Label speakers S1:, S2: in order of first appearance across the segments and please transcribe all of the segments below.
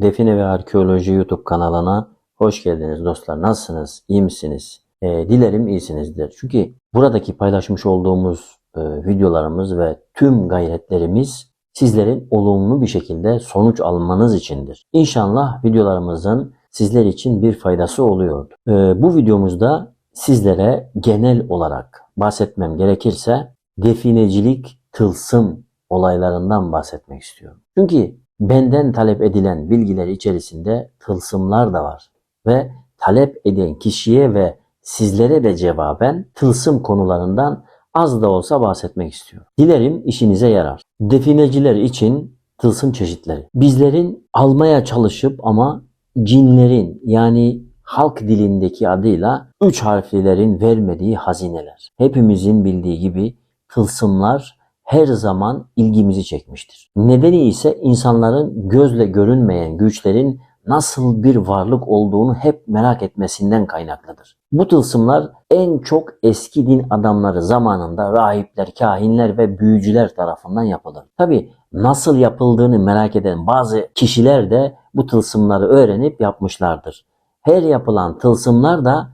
S1: Define ve Arkeoloji YouTube kanalına hoş geldiniz dostlar. Nasılsınız? İyi misiniz? Dilerim iyisinizdir. Çünkü buradaki paylaşmış olduğumuz videolarımız ve tüm gayretlerimiz sizlerin olumlu bir şekilde sonuç almanız içindir. İnşallah videolarımızın sizler için bir faydası oluyordu. Bu videomuzda sizlere genel olarak bahsetmem gerekirse definecilik, tılsım olaylarından bahsetmek istiyorum. Çünkü benden talep edilen bilgiler içerisinde tılsımlar da var ve talep eden kişiye ve sizlere de cevaben tılsım konularından az da olsa bahsetmek istiyorum. Dilerim işinize yarar. Defineciler için tılsım çeşitleri. Bizlerin almaya çalışıp ama cinlerin yani halk dilindeki adıyla 3 harflilerin vermediği hazineler. Hepimizin bildiği gibi tılsımlar her zaman ilgimizi çekmiştir. Nedeni ise insanların gözle görünmeyen güçlerin nasıl bir varlık olduğunu hep merak etmesinden kaynaklıdır. Bu tılsımlar en çok eski din adamları zamanında rahipler, kahinler ve büyücüler tarafından yapılır. Tabi nasıl yapıldığını merak eden bazı kişiler de bu tılsımları öğrenip yapmışlardır. Her yapılan tılsımlar da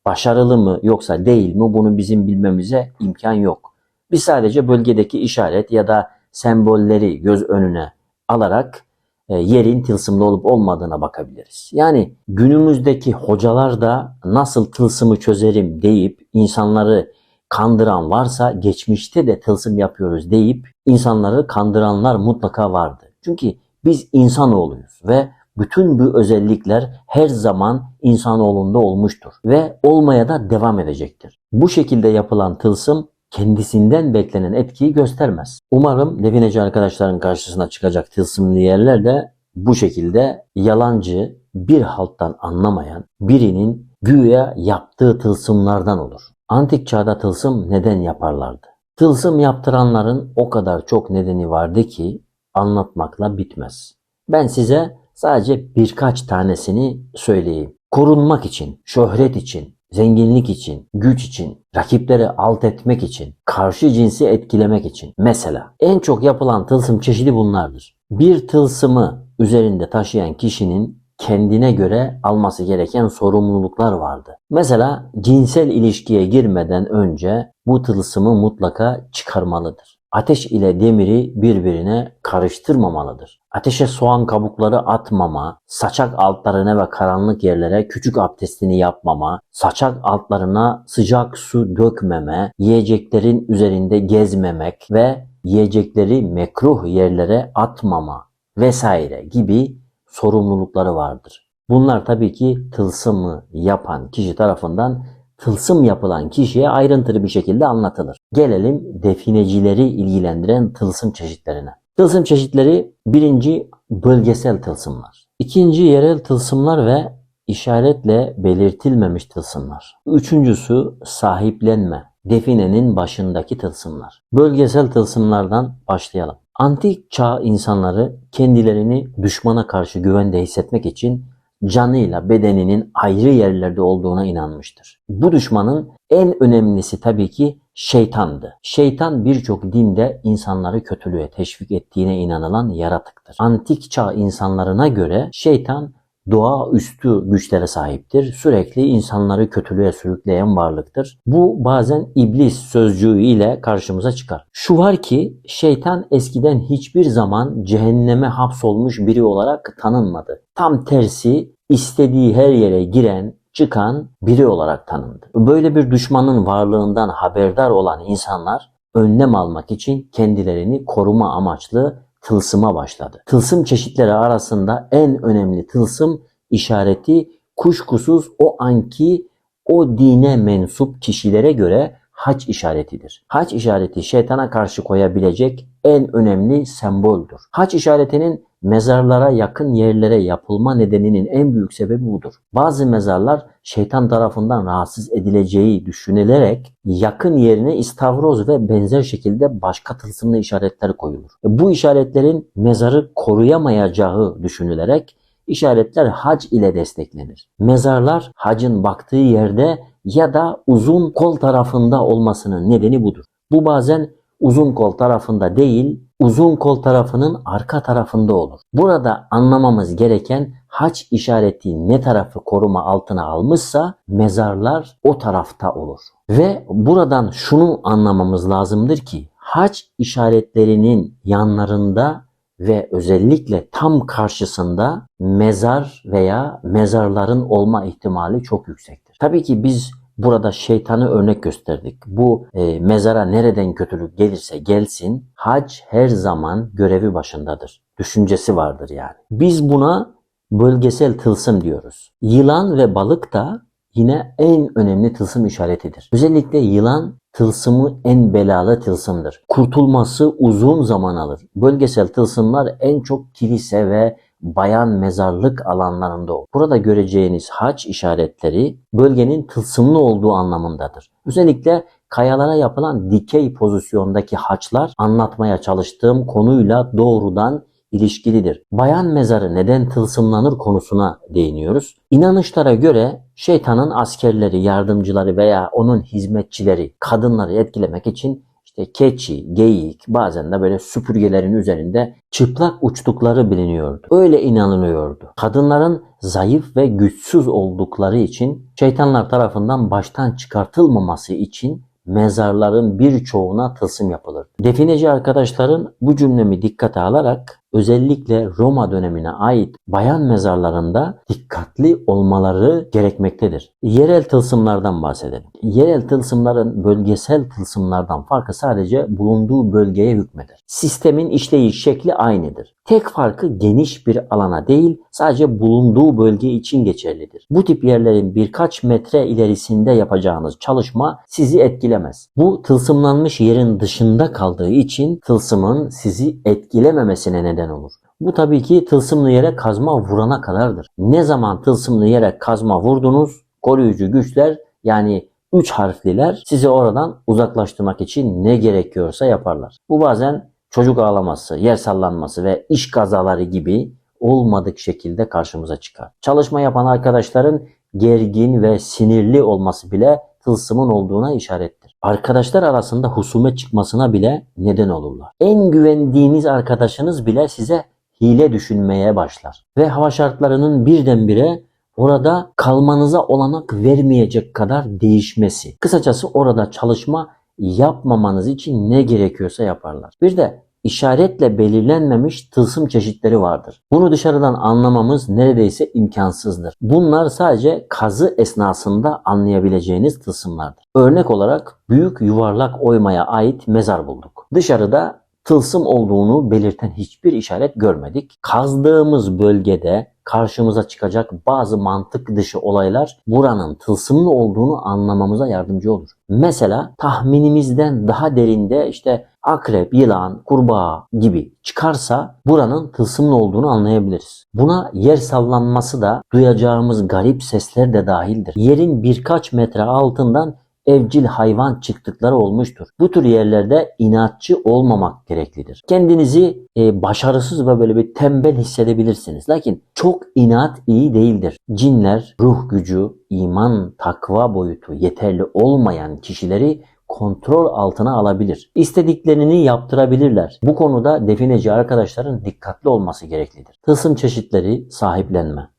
S1: başarılı mı yoksa değil mi bunu bizim bilmemize imkan yok. Biz sadece bölgedeki işaret ya da sembolleri göz önüne alarak yerin tılsımlı olup olmadığına bakabiliriz. Yani günümüzdeki hocalar da nasıl tılsımı çözerim deyip insanları kandıran varsa geçmişte de tılsım yapıyoruz deyip insanları kandıranlar mutlaka vardı. Çünkü biz insanoğluyuz ve bütün bu özellikler her zaman insanoğlunda olmuştur ve olmaya da devam edecektir. Bu şekilde yapılan tılsım kendisinden beklenen etkiyi göstermez. Umarım defineci arkadaşların karşısına çıkacak tılsımlı yerler de bu şekilde yalancı, bir halttan anlamayan birinin güya yaptığı tılsımlardan olur. Antik çağda tılsım neden yaparlardı? Tılsım yaptıranların o kadar çok nedeni vardı ki anlatmakla bitmez. Ben size sadece birkaç tanesini söyleyeyim. Korunmak için, şöhret için, zenginlik için, güç için, rakipleri alt etmek için, karşı cinsi etkilemek için. Mesela en çok yapılan tılsım çeşidi bunlardır. Bir tılsımı üzerinde taşıyan kişinin kendine göre alması gereken sorumluluklar vardı. Mesela cinsel ilişkiye girmeden önce bu tılsımı mutlaka çıkarmalıdır. Ateş ile demiri birbirine karıştırmamalıdır. Ateşe soğan kabukları atmama, saçak altlarına ve karanlık yerlere küçük abdestini yapmama, saçak altlarına sıcak su dökmeme, yiyeceklerin üzerinde gezmemek ve yiyecekleri mekruh yerlere atmama vesaire gibi sorumlulukları vardır. Bunlar tabii ki tılsımı yapan kişi tarafından tılsım yapılan kişiye ayrıntılı bir şekilde anlatılır. Gelelim definecileri ilgilendiren tılsım çeşitlerine. Tılsım çeşitleri: birinci bölgesel tılsımlar. İkinci yerel tılsımlar ve işaretle belirtilmemiş tılsımlar. Üçüncüsü sahiplenme. Definenin başındaki tılsımlar. Bölgesel tılsımlardan başlayalım. Antik çağ insanları kendilerini düşmana karşı güvende hissetmek için canıyla bedeninin ayrı yerlerde olduğuna inanmıştır. Bu düşmanın en önemlisi tabii ki şeytandı. Şeytan birçok dinde insanları kötülüğe teşvik ettiğine inanılan yaratıktır. Antik çağ insanlarına göre şeytan doğaüstü güçlere sahiptir. Sürekli insanları kötülüğe sürükleyen varlıktır. Bu bazen iblis sözcüğü ile karşımıza çıkar. Şu var ki şeytan eskiden hiçbir zaman cehenneme hapsolmuş biri olarak tanınmadı. Tam tersi istediği her yere giren, çıkan biri olarak tanındı. Böyle bir düşmanın varlığından haberdar olan insanlar önlem almak için kendilerini koruma amaçlı tılsıma başladı. Tılsım çeşitleri arasında en önemli tılsım işareti kuşkusuz o anki o dine mensup kişilere göre haç işaretidir. Haç işareti şeytana karşı koyabilecek en önemli semboldür. Haç işaretinin mezarlara yakın yerlere yapılma nedeninin en büyük sebebi budur. Bazı mezarlar şeytan tarafından rahatsız edileceği düşünülerek yakın yerine istavroz ve benzer şekilde başka tılsımlı işaretler koyulur. Bu işaretlerin mezarı koruyamayacağı düşünülerek işaretler hac ile desteklenir. Mezarlar hacın baktığı yerde ya da uzun kol tarafında olmasının nedeni budur. Bu bazen uzun kol tarafında değil, uzun kol tarafının arka tarafında olur. Burada anlamamız gereken haç işareti ne tarafı koruma altına almışsa mezarlar o tarafta olur. Ve buradan şunu anlamamız lazımdır ki haç işaretlerinin yanlarında ve özellikle tam karşısında mezar veya mezarların olma ihtimali çok yüksektir. Tabii ki biz burada şeytanı örnek gösterdik. Bu mezara nereden kötülük gelirse gelsin hac her zaman görevi başındadır. Düşüncesi vardır yani. Biz buna bölgesel tılsım diyoruz. Yılan ve balık da yine en önemli tılsım işaretidir. Özellikle yılan tılsımı en belalı tılsımdır. Kurtulması uzun zaman alır. Bölgesel tılsımlar en çok kilise ve bayan mezarlık alanlarında olur. Burada göreceğiniz haç işaretleri bölgenin tılsımlı olduğu anlamındadır. Özellikle kayalara yapılan dikey pozisyondaki haçlar anlatmaya çalıştığım konuyla doğrudan ilişkilidir. Bayan mezarı neden tılsımlanır konusuna değiniyoruz. İnanışlara göre şeytanın askerleri, yardımcıları veya onun hizmetçileri kadınları etkilemek için işte keçi, geyik, bazen de böyle süpürgelerin üzerinde çıplak uçtukları biliniyordu. Öyle inanılıyordu. Kadınların zayıf ve güçsüz oldukları için şeytanlar tarafından baştan çıkartılmaması için mezarların birçoğuna tılsım yapılır. Defineci arkadaşların bu cümlemi dikkate alarak özellikle Roma dönemine ait bayan mezarlarında dikkatli olmaları gerekmektedir. Yerel tılsımlardan bahsedelim. Yerel tılsımların bölgesel tılsımlardan farkı sadece bulunduğu bölgeye hükmeder. Sistemin işleyiş şekli aynıdır. Tek farkı geniş bir alana değil, sadece bulunduğu bölge için geçerlidir. Bu tip yerlerin birkaç metre ilerisinde yapacağınız çalışma sizi etkilemez. Bu tılsımlanmış yerin dışında kaldığı için tılsımın sizi etkilememesine neden olur. Bu tabii ki tılsımlı yere kazma vurana kadardır. Ne zaman tılsımlı yere kazma vurdunuz, koruyucu güçler yani 3 harfliler sizi oradan uzaklaştırmak için ne gerekiyorsa yaparlar. Bu bazen çocuk ağlaması, yer sallanması ve iş kazaları gibi olmadık şekilde karşımıza çıkar. Çalışma yapan arkadaşların gergin ve sinirli olması bile tılsımın olduğuna işarettir. Arkadaşlar arasında husumet çıkmasına bile neden olurlar. En güvendiğiniz arkadaşınız bile size hile düşünmeye başlar. Ve hava şartlarının birdenbire orada kalmanıza olanak vermeyecek kadar değişmesi. Kısacası orada çalışma yapmamanız için ne gerekiyorsa yaparlar. Bir de işaretle belirlenmemiş tılsım çeşitleri vardır. Bunu dışarıdan anlamamız neredeyse imkansızdır. Bunlar sadece kazı esnasında anlayabileceğiniz tılsımlardır. Örnek olarak büyük yuvarlak oymaya ait mezar bulduk. Dışarıda tılsım olduğunu belirten hiçbir işaret görmedik. Kazdığımız bölgede karşımıza çıkacak bazı mantık dışı olaylar buranın tılsımlı olduğunu anlamamıza yardımcı olur. Mesela tahminimizden daha derinde işte akrep, yılan, kurbağa gibi çıkarsa buranın tılsımlı olduğunu anlayabiliriz. Buna yer sallanması da duyacağımız garip sesler de dahildir. Yerin birkaç metre altından evcil hayvan çıktıkları olmuştur. Bu tür yerlerde inatçı olmamak gereklidir. Kendinizi başarısız ve böyle bir tembel hissedebilirsiniz. Lakin çok inat iyi değildir. Cinler ruh gücü, iman, takva boyutu yeterli olmayan kişileri kontrol altına alabilir. İstediklerini yaptırabilirler. Bu konuda defineci arkadaşların dikkatli olması gereklidir. Tılsım çeşitleri sahiplenme.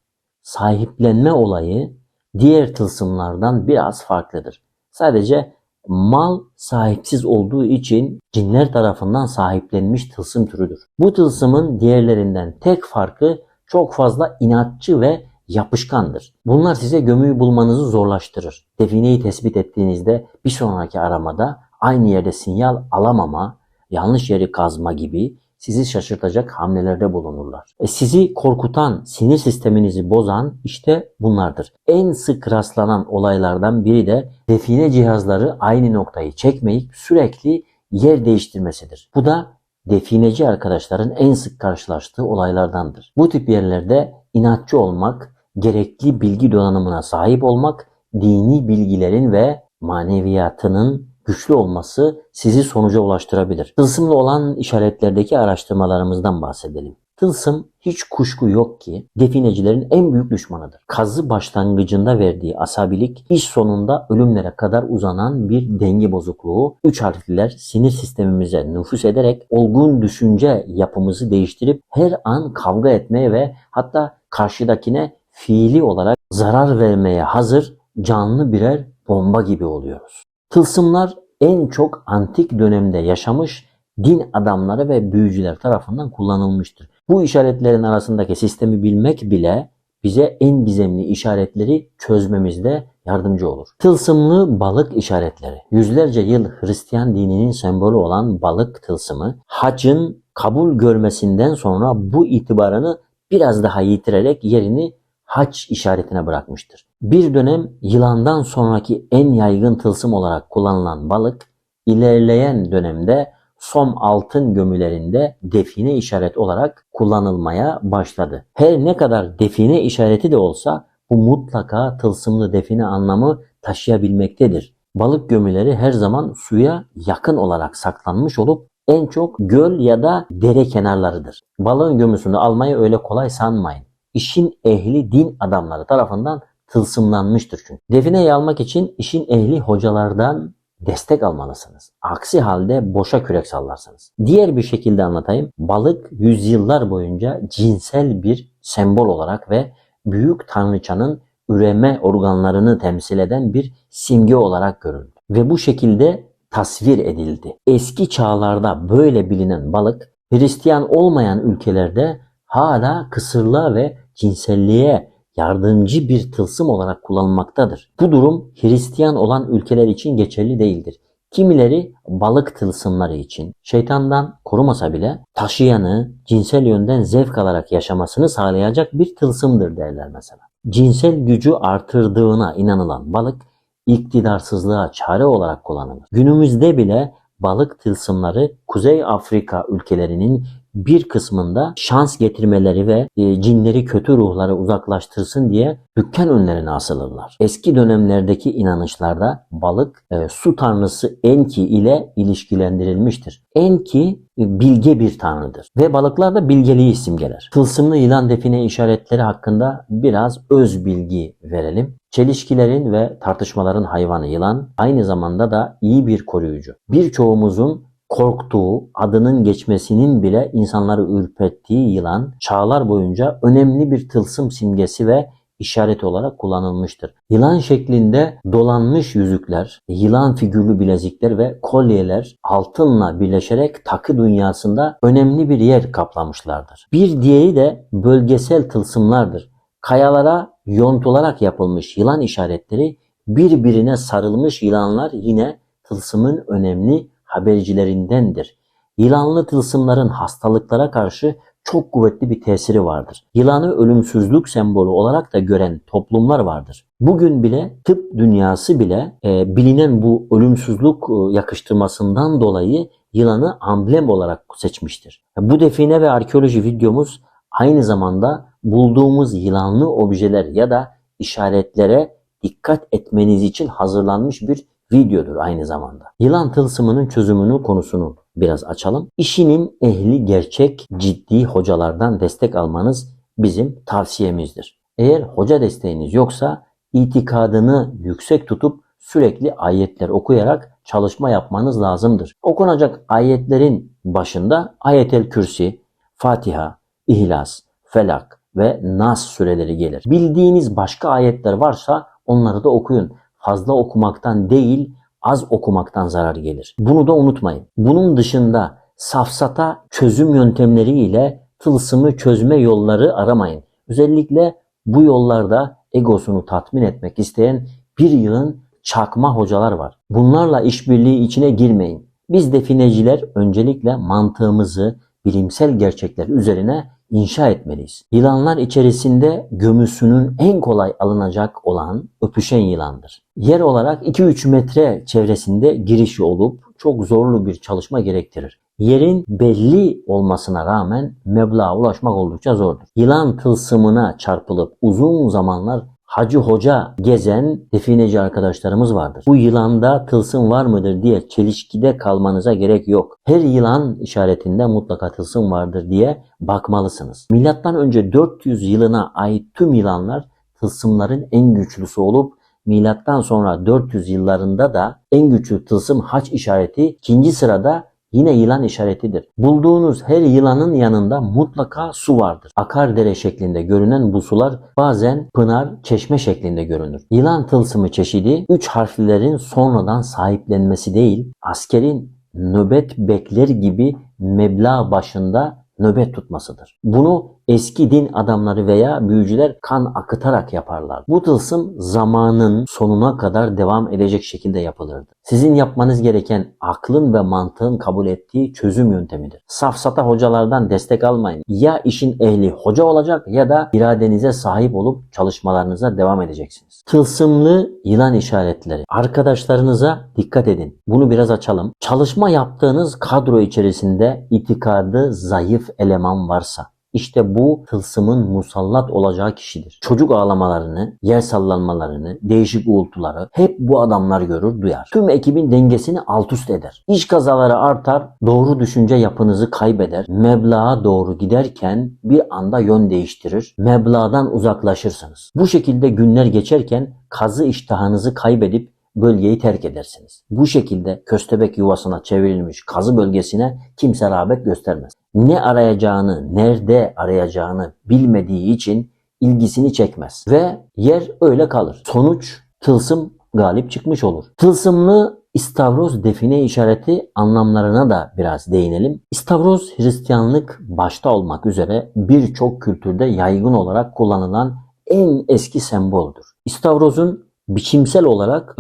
S1: Sahiplenme olayı diğer tılsımlardan biraz farklıdır. Sadece mal sahipsiz olduğu için cinler tarafından sahiplenmiş tılsım türüdür. Bu tılsımın diğerlerinden tek farkı çok fazla inatçı ve yapışkandır. Bunlar size gömüyü bulmanızı zorlaştırır. Defineyi tespit ettiğinizde bir sonraki aramada aynı yerde sinyal alamama, yanlış yeri kazma gibi sizi şaşırtacak hamlelerde bulunurlar. Sizi korkutan, sinir sisteminizi bozan işte bunlardır. En sık rastlanan olaylardan biri de define cihazları aynı noktayı çekmeyip sürekli yer değiştirmesidir. Bu da defineci arkadaşların en sık karşılaştığı olaylardandır. Bu tip yerlerde inatçı olmak, gerekli bilgi donanımına sahip olmak, dini bilgilerin ve maneviyatının güçlü olması sizi sonuca ulaştırabilir. Tılsımlı olan işaretlerdeki araştırmalarımızdan bahsedelim. Tılsım hiç kuşku yok ki definecilerin en büyük düşmanıdır. Kazı başlangıcında verdiği asabilik iş sonunda ölümlere kadar uzanan bir denge bozukluğu, 3 harfliler sinir sistemimize nüfuz ederek olgun düşünce yapımızı değiştirip her an kavga etmeye ve hatta karşıdakine fiili olarak zarar vermeye hazır canlı birer bomba gibi oluyoruz. Tılsımlar en çok antik dönemde yaşamış din adamları ve büyücüler tarafından kullanılmıştır. Bu işaretlerin arasındaki sistemi bilmek bile bize en gizemli işaretleri çözmemizde yardımcı olur. Tılsımlı balık işaretleri. Yüzlerce yıl Hristiyan dininin sembolü olan balık tılsımı, hacın kabul görmesinden sonra bu itibarını biraz daha yitirerek yerini hac işaretine bırakmıştır. Bir dönem yılandan sonraki en yaygın tılsım olarak kullanılan balık, ilerleyen dönemde som altın gömülerinde define işareti olarak kullanılmaya başladı. Her ne kadar define işareti de olsa bu mutlaka tılsımlı define anlamı taşıyabilmektedir. Balık gömüleri her zaman suya yakın olarak saklanmış olup en çok göl ya da dere kenarlarıdır. Balığın gömüsünü almayı öyle kolay sanmayın. İşin ehli din adamları tarafından tılsımlanmıştır çünkü. Defineyi almak için işin ehli hocalardan destek almalısınız. Aksi halde boşa kürek sallarsınız. Diğer bir şekilde anlatayım. Balık yüzyıllar boyunca cinsel bir sembol olarak ve büyük tanrıçanın üreme organlarını temsil eden bir simge olarak görüldü. Ve bu şekilde tasvir edildi. Eski çağlarda böyle bilinen balık, Hristiyan olmayan ülkelerde hala kısırlığa ve cinselliğe yardımcı bir tılsım olarak kullanılmaktadır. Bu durum Hristiyan olan ülkeler için geçerli değildir. Kimileri balık tılsımları için şeytandan korumasa bile taşıyanı cinsel yönden zevk alarak yaşamasını sağlayacak bir tılsımdır derler mesela. Cinsel gücü artırdığına inanılan balık iktidarsızlığa çare olarak kullanılır. Günümüzde bile balık tılsımları Kuzey Afrika ülkelerinin bir kısmında şans getirmeleri ve cinleri, kötü ruhları uzaklaştırsın diye dükkan önlerine asılırlar. Eski dönemlerdeki inanışlarda balık su tanrısı Enki ile ilişkilendirilmiştir. Enki bilge bir tanrıdır ve balıklar da bilgeliği simgeler. Tılsımlı yılan define işaretleri hakkında biraz öz bilgi verelim. Çelişkilerin ve tartışmaların hayvanı yılan aynı zamanda da iyi bir koruyucu. Birçoğumuzun korktuğu, adının geçmesinin bile insanları ürpettiği yılan çağlar boyunca önemli bir tılsım simgesi ve işareti olarak kullanılmıştır. Yılan şeklinde dolanmış yüzükler, yılan figürlü bilezikler ve kolyeler altınla birleşerek takı dünyasında önemli bir yer kaplamışlardır. Bir diğeri de bölgesel tılsımlardır. Kayalara yontularak yapılmış yılan işaretleri, birbirine sarılmış yılanlar yine tılsımın önemli habercilerindendir. Yılanlı tılsımların hastalıklara karşı çok kuvvetli bir tesiri vardır. Yılanı ölümsüzlük sembolü olarak da gören toplumlar vardır. Bugün bile tıp dünyası bile bilinen bu ölümsüzlük yakıştırmasından dolayı yılanı amblem olarak seçmiştir. Bu define ve arkeoloji videomuz aynı zamanda bulduğumuz yılanlı objeler ya da işaretlere dikkat etmeniz için hazırlanmış bir videodur aynı zamanda. Yılan tılsımının çözümünü konusunu biraz açalım. İşinin ehli gerçek ciddi hocalardan destek almanız bizim tavsiyemizdir. Eğer hoca desteğiniz yoksa itikadını yüksek tutup sürekli ayetler okuyarak çalışma yapmanız lazımdır. Okunacak ayetlerin başında Ayet-el Kürsi, Fatiha, İhlas, Felak ve Nas sureleri gelir. Bildiğiniz başka ayetler varsa onları da okuyun. Fazla okumaktan değil, az okumaktan zarar gelir. Bunu da unutmayın. Bunun dışında safsata çözüm yöntemleriyle tılsımı çözme yolları aramayın. Özellikle bu yollarda egosunu tatmin etmek isteyen bir yığın çakma hocalar var. Bunlarla işbirliği içine girmeyin. Biz defineciler öncelikle mantığımızı bilimsel gerçekler üzerine inşa etmeliyiz. Yılanlar içerisinde gömüsünün en kolay alınacak olan öpüşen yılandır. Yer olarak 2-3 metre çevresinde girişi olup çok zorlu bir çalışma gerektirir. Yerin belli olmasına rağmen meblağa ulaşmak oldukça zordur. Yılan tılsımına çarpılıp uzun zamanlar hacı hoca gezen defineci arkadaşlarımız vardır. Bu yılanda tılsım var mıdır diye çelişkide kalmanıza gerek yok. Her yılan işaretinde mutlaka tılsım vardır diye bakmalısınız. Milattan önce 400 yılına ait tüm yılanlar tılsımların en güçlüsü olup milattan sonra 400 yıllarında da en güçlü tılsım haç işareti ikinci sırada yine yılan işaretidir. Bulduğunuz her yılanın yanında mutlaka su vardır. Akar dere şeklinde görünen bu sular bazen pınar, çeşme şeklinde görünür. Yılan tılsımı çeşidi 3 harflerin sonradan sahiplenmesi değil, askerin nöbet bekler gibi meblağ başında nöbet tutmasıdır. Bunu eski din adamları veya büyücüler kan akıtarak yaparlar. Bu tılsım zamanın sonuna kadar devam edecek şekilde yapılırdı. Sizin yapmanız gereken aklın ve mantığın kabul ettiği çözüm yöntemidir. Safsata hocalardan destek almayın. Ya işin ehli hoca olacak ya da iradenize sahip olup çalışmalarınıza devam edeceksiniz. Tılsımlı yılan işaretleri. Arkadaşlarınıza dikkat edin. Bunu biraz açalım. Çalışma yaptığınız kadro içerisinde itikadı zayıf eleman varsa İşte bu tılsımın musallat olacağı kişidir. Çocuk ağlamalarını, yer sallanmalarını, değişik uğultuları hep bu adamlar görür, duyar. Tüm ekibin dengesini alt üst eder. İş kazaları artar, doğru düşünce yapınızı kaybeder. Meblağa doğru giderken bir anda yön değiştirir. Meblağdan uzaklaşırsınız. Bu şekilde günler geçerken kazı iştahınızı kaybedip bölgeyi terk edersiniz. Bu şekilde köstebek yuvasına çevrilmiş kazı bölgesine kimse rağbet göstermez. Ne arayacağını, nerede arayacağını bilmediği için ilgisini çekmez ve yer öyle kalır. Sonuç tılsım galip çıkmış olur. Tılsımlı istavroz define işareti anlamlarına da biraz değinelim. İstavroz Hristiyanlık başta olmak üzere birçok kültürde yaygın olarak kullanılan en eski semboldür. İstavrozun biçimsel olarak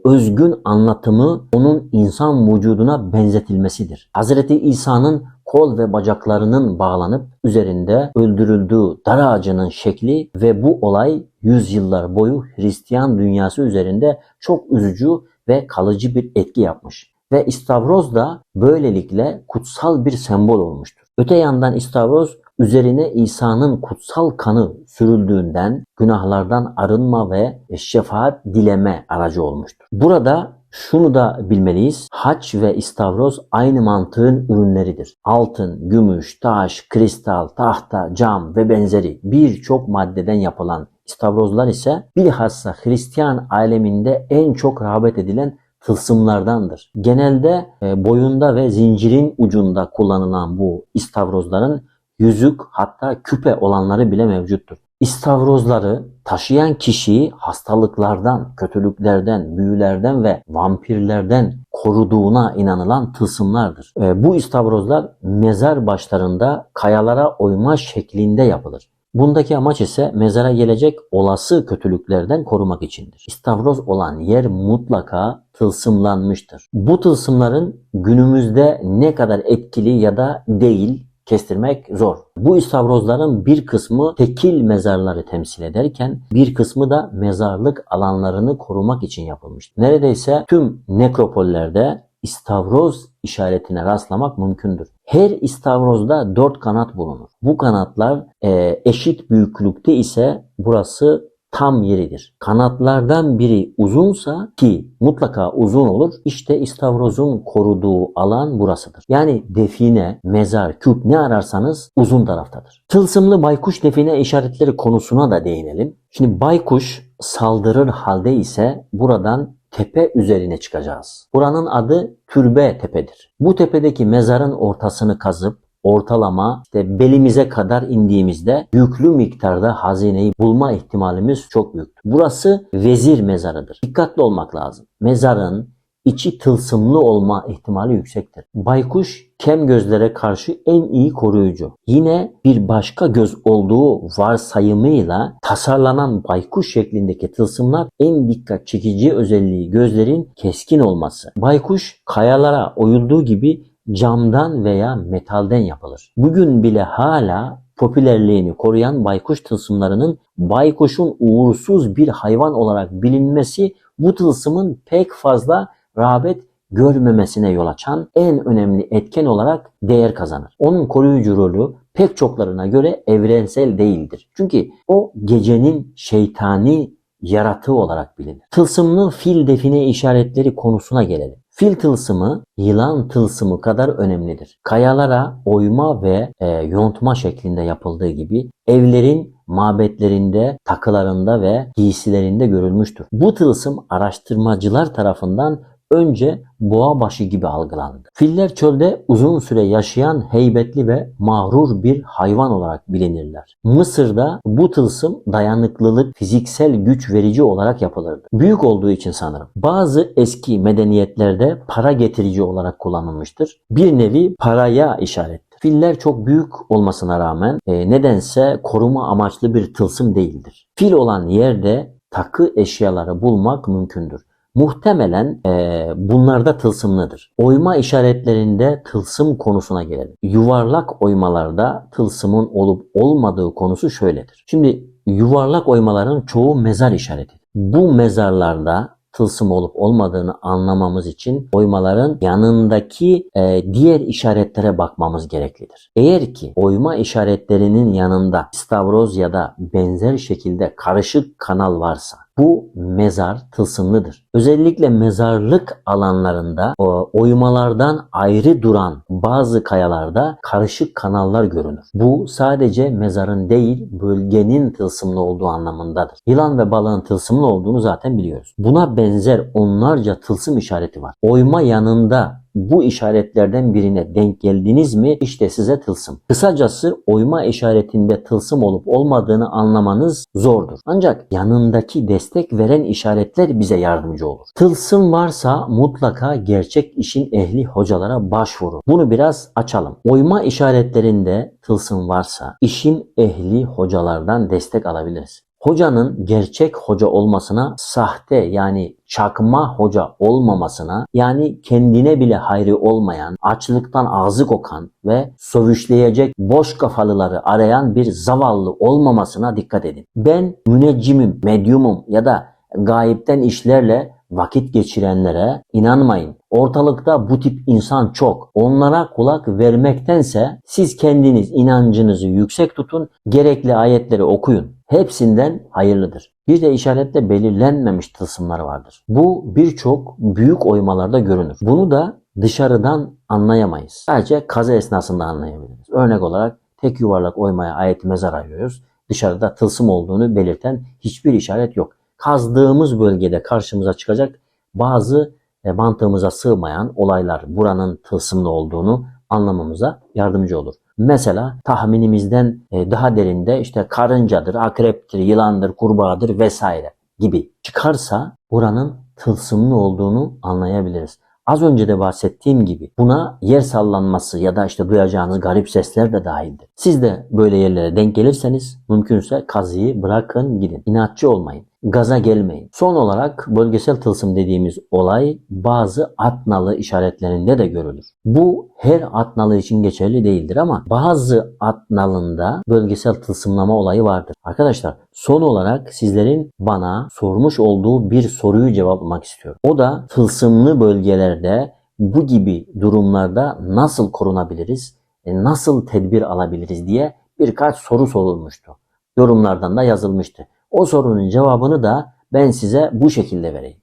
S1: özgün anlatımı onun insan vücuduna benzetilmesidir. Hz. İsa'nın kol ve bacaklarının bağlanıp üzerinde öldürüldüğü dar ağacının şekli ve bu olay yüzyıllar boyu Hristiyan dünyası üzerinde çok üzücü ve kalıcı bir etki yapmış. Ve istavroz da böylelikle kutsal bir sembol olmuştur. Öte yandan istavroz üzerine İsa'nın kutsal kanı sürüldüğünden günahlardan arınma ve şefaat dileme aracı olmuştur. Burada şunu da bilmeliyiz. Haç ve istavroz aynı mantığın ürünleridir. Altın, gümüş, taş, kristal, tahta, cam ve benzeri birçok maddeden yapılan istavrozlar ise bilhassa Hristiyan aleminde en çok rağbet edilen tılsımlardandır. Genelde boyunda ve zincirin ucunda kullanılan bu istavrozların yüzük hatta küpe olanları bile mevcuttur. İstavrozları taşıyan kişiyi hastalıklardan, kötülüklerden, büyülerden ve vampirlerden koruduğuna inanılan tılsımlardır. Bu istavrozlar mezar başlarında kayalara oyma şeklinde yapılır. Bundaki amaç ise mezara gelecek olası kötülüklerden korumak içindir. İstavroz olan yer mutlaka tılsımlanmıştır. Bu tılsımların günümüzde ne kadar etkili ya da değil kestirmek zor. Bu istavrozların bir kısmı tekil mezarları temsil ederken bir kısmı da mezarlık alanlarını korumak için yapılmıştır. Neredeyse tüm nekropollerde istavroz işaretine rastlamak mümkündür. Her istavrozda 4 kanat bulunur. Bu kanatlar eşit büyüklükte ise burası tam yeridir. Kanatlardan biri uzunsa ki mutlaka uzun olur. İşte istavrozun koruduğu alan burasıdır. Yani define, mezar, küp ne ararsanız uzun taraftadır. Tılsımlı baykuş define işaretleri konusuna da değinelim. Şimdi baykuş saldırır halde ise buradan tepe üzerine çıkacağız. Buranın adı Türbe Tepe'dir. Bu tepedeki mezarın ortasını kazıp ortalama belimize kadar indiğimizde yüklü miktarda hazineyi bulma ihtimalimiz çok büyüktür. Burası vezir mezarıdır. Dikkatli olmak lazım. Mezarın içi tılsımlı olma ihtimali yüksektir. Baykuş kem gözlere karşı en iyi koruyucu. Yine bir başka göz olduğu varsayımıyla tasarlanan baykuş şeklindeki tılsımlar en dikkat çekici özelliği gözlerin keskin olması. Baykuş kayalara oyulduğu gibi camdan veya metalden yapılır. Bugün bile hala popülerliğini koruyan baykuş tılsımlarının baykuşun uğursuz bir hayvan olarak bilinmesi bu tılsımın pek fazla rağbet görmemesine yol açan en önemli etken olarak değer kazanır. Onun koruyucu rolü pek çoklarına göre evrensel değildir. Çünkü o gecenin şeytani yaratığı olarak bilinir. Tılsımlı fil define işaretleri konusuna gelelim. Fil tılsımı yılan tılsımı kadar önemlidir. Kayalara oyma ve yontma şeklinde yapıldığı gibi evlerin mabetlerinde, takılarında ve giysilerinde görülmüştür. Bu tılsım araştırmacılar tarafından önce boğa başı gibi algılandı. Filler çölde uzun süre yaşayan heybetli ve mağrur bir hayvan olarak bilinirler. Mısır'da bu tılsım dayanıklılık, fiziksel güç verici olarak yapılırdı. Büyük olduğu için sanırım. Bazı eski medeniyetlerde para getirici olarak kullanılmıştır. Bir nevi paraya işarettir. Filler çok büyük olmasına rağmen nedense koruma amaçlı bir tılsım değildir. Fil olan yerde takı eşyaları bulmak mümkündür. Muhtemelen bunlarda tılsımlıdır. Oyma işaretlerinde tılsım konusuna gelelim. Yuvarlak oymalarda tılsımın olup olmadığı konusu şöyledir. Şimdi yuvarlak oymaların çoğu mezar işaretidir. Bu mezarlarda tılsım olup olmadığını anlamamız için oymaların yanındaki diğer işaretlere bakmamız gereklidir. Eğer ki oyma işaretlerinin yanında istavroz ya da benzer şekilde karışık kanal varsa bu mezar tılsımlıdır. Özellikle mezarlık alanlarında oymalardan ayrı duran bazı kayalarda karışık kanallar görünür. Bu sadece mezarın değil bölgenin tılsımlı olduğu anlamındadır. Yılan ve balığın tılsımlı olduğunu zaten biliyoruz. Buna benzer onlarca tılsım işareti var. Oyma yanında bu işaretlerden birine denk geldiniz mi? İşte size tılsım. Kısacası oyma işaretinde tılsım olup olmadığını anlamanız zordur. Ancak yanındaki destek veren işaretler bize yardımcı olur. Tılsım varsa mutlaka gerçek işin ehli hocalara başvurun. Bunu biraz açalım. Oyma işaretlerinde tılsım varsa işin ehli hocalardan destek alabiliriz. Hocanın gerçek hoca olmasına, sahte yani çakma hoca olmamasına, yani kendine bile hayrı olmayan, açlıktan ağzı kokan ve sövüşleyecek boş kafalıları arayan bir zavallı olmamasına dikkat edin. Ben müneccimim, medyumum ya da gayipten işlerle vakit geçirenlere inanmayın. Ortalıkta bu tip insan çok. Onlara kulak vermektense siz kendiniz inancınızı yüksek tutun, gerekli ayetleri okuyun. Hepsinden hayırlıdır. Bir de işaretle belirlenmemiş tılsımlar vardır. Bu birçok büyük oymalarda görünür. Bunu da dışarıdan anlayamayız. Sadece kazı esnasında anlayabiliriz. Örnek olarak tek yuvarlak oymaya ayet-i mezar arıyoruz. Dışarıda tılsım olduğunu belirten hiçbir işaret yok. Kazdığımız bölgede karşımıza çıkacak bazı mantığımıza sığmayan olaylar buranın tılsımlı olduğunu anlamamıza yardımcı olur. Mesela tahminimizden daha derinde işte karıncadır, akreptir, yılandır, kurbağadır vesaire gibi çıkarsa buranın tılsımlı olduğunu anlayabiliriz. Az önce de bahsettiğim gibi buna yer sallanması ya da işte duyacağınız garip sesler de dahildir. Siz de böyle yerlere denk gelirseniz mümkünse kazıyı bırakın gidin. İnatçı olmayın. Gaza gelmeyin. Son olarak bölgesel tılsım dediğimiz olay bazı at nalı işaretlerinde de görülür. Bu her at nalı için geçerli değildir ama bazı at nalında bölgesel tılsımlama olayı vardır. Arkadaşlar son olarak sizlerin bana sormuş olduğu bir soruyu cevaplamak istiyorum. O da tılsımlı bölgelerde bu gibi durumlarda nasıl korunabiliriz, nasıl tedbir alabiliriz diye birkaç soru sorulmuştu. Yorumlardan da yazılmıştı. O sorunun cevabını da ben size bu şekilde vereyim.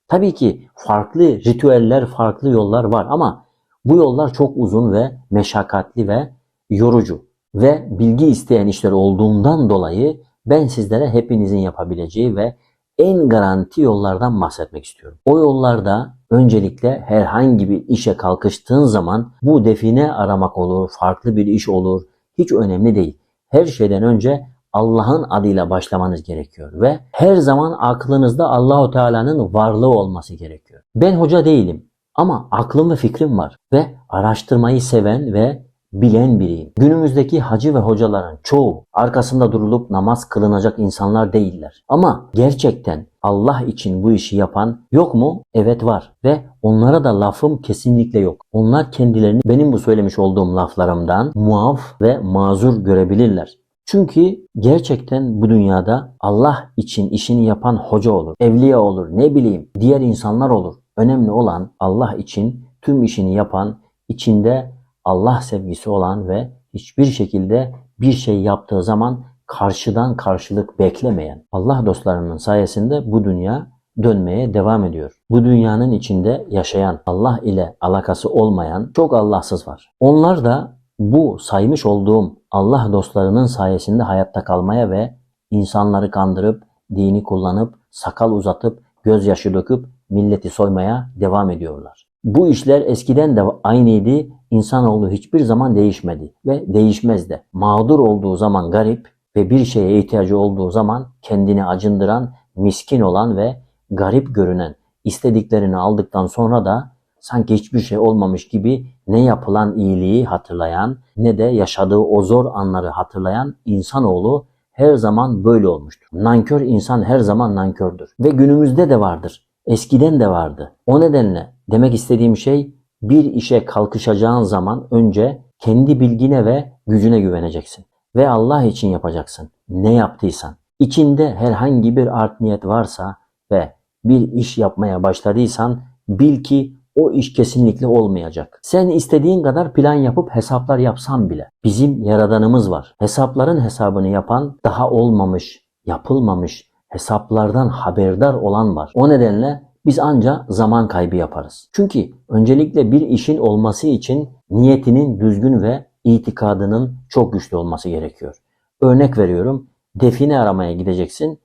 S1: Tabii ki farklı ritüeller, farklı yollar var ama bu yollar çok uzun ve meşakkatli ve yorucu ve bilgi isteyen işler olduğundan dolayı ben sizlere hepinizin yapabileceği ve en garanti yollardan bahsetmek istiyorum. O yollarda öncelikle herhangi bir işe kalkıştığın zaman bu define aramak olur, farklı bir iş olur, hiç önemli değil. Her şeyden önce Allah'ın adıyla başlamanız gerekiyor ve her zaman aklınızda Allahu Teala'nın varlığı olması gerekiyor. Ben hoca değilim ama aklım ve fikrim var ve araştırmayı seven ve bilen biriyim. Günümüzdeki hacı ve hocaların çoğu arkasında durulup namaz kılınacak insanlar değiller. Ama gerçekten Allah için bu işi yapan yok mu? Evet var ve onlara da lafım kesinlikle yok. Onlar kendilerini benim bu söylemiş olduğum laflarımdan muaf ve mazur görebilirler. Çünkü gerçekten bu dünyada Allah için işini yapan hoca olur, evliya olur, ne bileyim diğer insanlar olur. Önemli olan Allah için tüm işini yapan, içinde Allah sevgisi olan ve hiçbir şekilde bir şey yaptığı zaman karşıdan karşılık beklemeyen Allah dostlarının sayesinde bu dünya dönmeye devam ediyor. Bu dünyanın içinde yaşayan, Allah ile alakası olmayan çok Allahsız var. Onlar da bu saymış olduğum Allah dostlarının sayesinde hayatta kalmaya ve insanları kandırıp, dini kullanıp, sakal uzatıp, gözyaşı döküp milleti soymaya devam ediyorlar. Bu işler eskiden de aynıydı. İnsanoğlu hiçbir zaman değişmedi ve değişmez de. Mağdur olduğu zaman garip ve bir şeye ihtiyacı olduğu zaman kendini acındıran, miskin olan ve garip görünen, istediklerini aldıktan sonra da sanki hiçbir şey olmamış gibi ne yapılan iyiliği hatırlayan ne de yaşadığı o zor anları hatırlayan insanoğlu her zaman böyle olmuştur. Nankör insan her zaman nankördür. Ve günümüzde de vardır. Eskiden de vardı. O nedenle demek istediğim şey, bir işe kalkışacağın zaman önce kendi bilgine ve gücüne güveneceksin. Ve Allah için yapacaksın. Ne yaptıysan. İçinde herhangi bir art niyet varsa ve bir iş yapmaya başladıysan bil ki o iş kesinlikle olmayacak. Sen istediğin kadar plan yapıp hesaplar yapsan bile bizim Yaradanımız var. Hesapların hesabını yapan, daha olmamış, yapılmamış hesaplardan haberdar olan var. O nedenle biz ancak zaman kaybı yaparız. Çünkü öncelikle bir işin olması için niyetinin düzgün ve itikadının çok güçlü olması gerekiyor. Örnek veriyorum, define aramaya gideceksin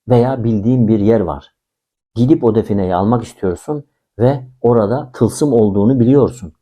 S1: veya bildiğin bir yer var. Gidip o defineyi almak istiyorsun ve orada tılsım olduğunu biliyorsun.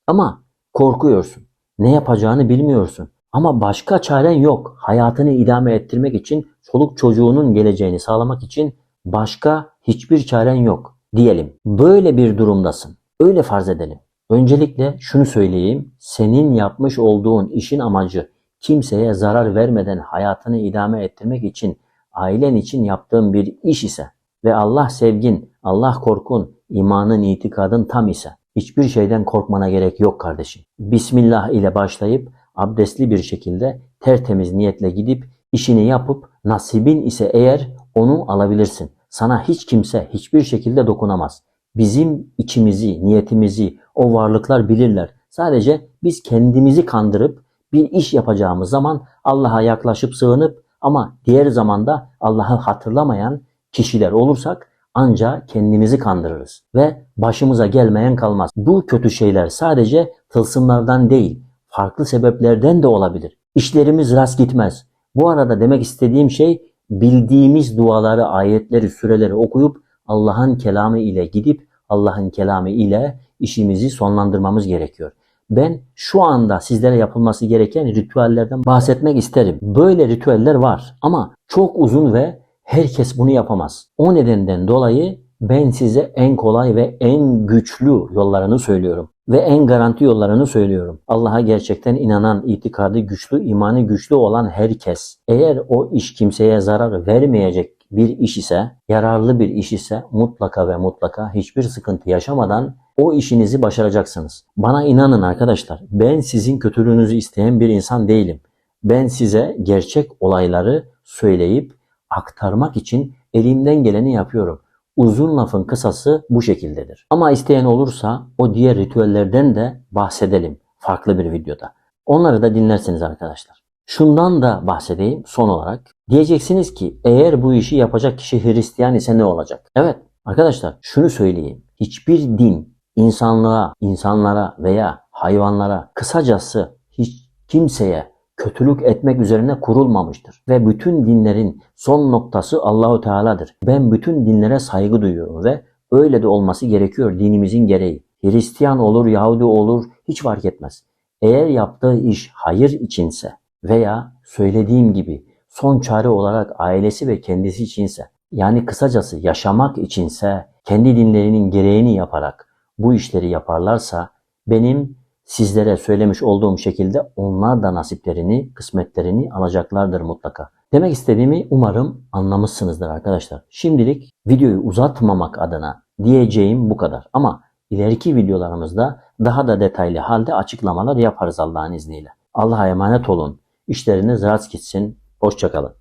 S1: Ama korkuyorsun. Ne yapacağını bilmiyorsun. Ama başka çaren yok. Hayatını idame ettirmek için, çoluk çocuğunun geleceğini sağlamak için başka hiçbir çaren yok diyelim. Böyle bir durumdasın. Öyle farz edelim. Öncelikle şunu söyleyeyim. Senin yapmış olduğun işin amacı kimseye zarar vermeden hayatını idame ettirmek için, ailen için yaptığın bir iş ise ve Allah sevgin, Allah korkun, imanın, itikadın tam ise hiçbir şeyden korkmana gerek yok kardeşim. Bismillah ile başlayıp abdestli bir şekilde tertemiz niyetle gidip işini yapıp nasibin ise eğer onu alabilirsin. Sana hiç kimse hiçbir şekilde dokunamaz. Bizim içimizi, niyetimizi o varlıklar bilirler. Sadece biz kendimizi kandırıp bir iş yapacağımız zaman Allah'a yaklaşıp sığınıp ama diğer zamanda Allah'ı hatırlamayan kişiler olursak ancak kendimizi kandırırız ve başımıza gelmeyen kalmaz. Bu kötü şeyler sadece tılsımlardan değil, farklı sebeplerden de olabilir. İşlerimiz rast gitmez. Bu arada demek istediğim şey, bildiğimiz duaları, ayetleri, süreleri okuyup Allah'ın kelamı ile gidip Allah'ın kelamı ile işimizi sonlandırmamız gerekiyor. Ben şu anda sizlere yapılması gereken ritüellerden bahsetmek isterim. Böyle ritüeller var ama çok uzun ve herkes bunu yapamaz. O nedenden dolayı ben size en kolay ve en güçlü yollarını söylüyorum. Ve en garanti yollarını söylüyorum. Allah'a gerçekten inanan, itikadı güçlü, imanı güçlü olan herkes, eğer o iş kimseye zarar vermeyecek bir iş ise, yararlı bir iş ise mutlaka ve mutlaka hiçbir sıkıntı yaşamadan o işinizi başaracaksınız. Bana inanın arkadaşlar, ben sizin kötülüğünüzü isteyen bir insan değilim. Ben size gerçek olayları söyleyip aktarmak için elimden geleni yapıyorum. Uzun lafın kısası bu şekildedir. Ama isteyen olursa o diğer ritüellerden de bahsedelim farklı bir videoda. Onları da dinlersiniz arkadaşlar. Şundan da bahsedeyim son olarak. Diyeceksiniz ki eğer bu işi yapacak kişi Hristiyan ise ne olacak? Evet arkadaşlar, şunu söyleyeyim. Hiçbir din insanlığa, insanlara veya hayvanlara, kısacası hiç kimseye kötülük etmek üzerine kurulmamıştır. Ve bütün dinlerin son noktası Allahu Teala'dır. Ben bütün dinlere saygı duyuyorum ve öyle de olması gerekiyor dinimizin gereği. Hristiyan olur, Yahudi olur, hiç fark etmez. Eğer yaptığı iş hayır içinse veya söylediğim gibi son çare olarak ailesi ve kendisi içinse, yani kısacası yaşamak içinse, kendi dinlerinin gereğini yaparak bu işleri yaparlarsa, benim sizlere söylemiş olduğum şekilde onlar da nasiplerini, kısmetlerini alacaklardır mutlaka. Demek istediğimi umarım anlamışsınızdır arkadaşlar. Şimdilik videoyu uzatmamak adına diyeceğim bu kadar. Ama ileriki videolarımızda daha da detaylı halde açıklamalar yaparız Allah'ın izniyle. Allah'a emanet olun. İşleriniz rast gitsin. Hoşça kalın.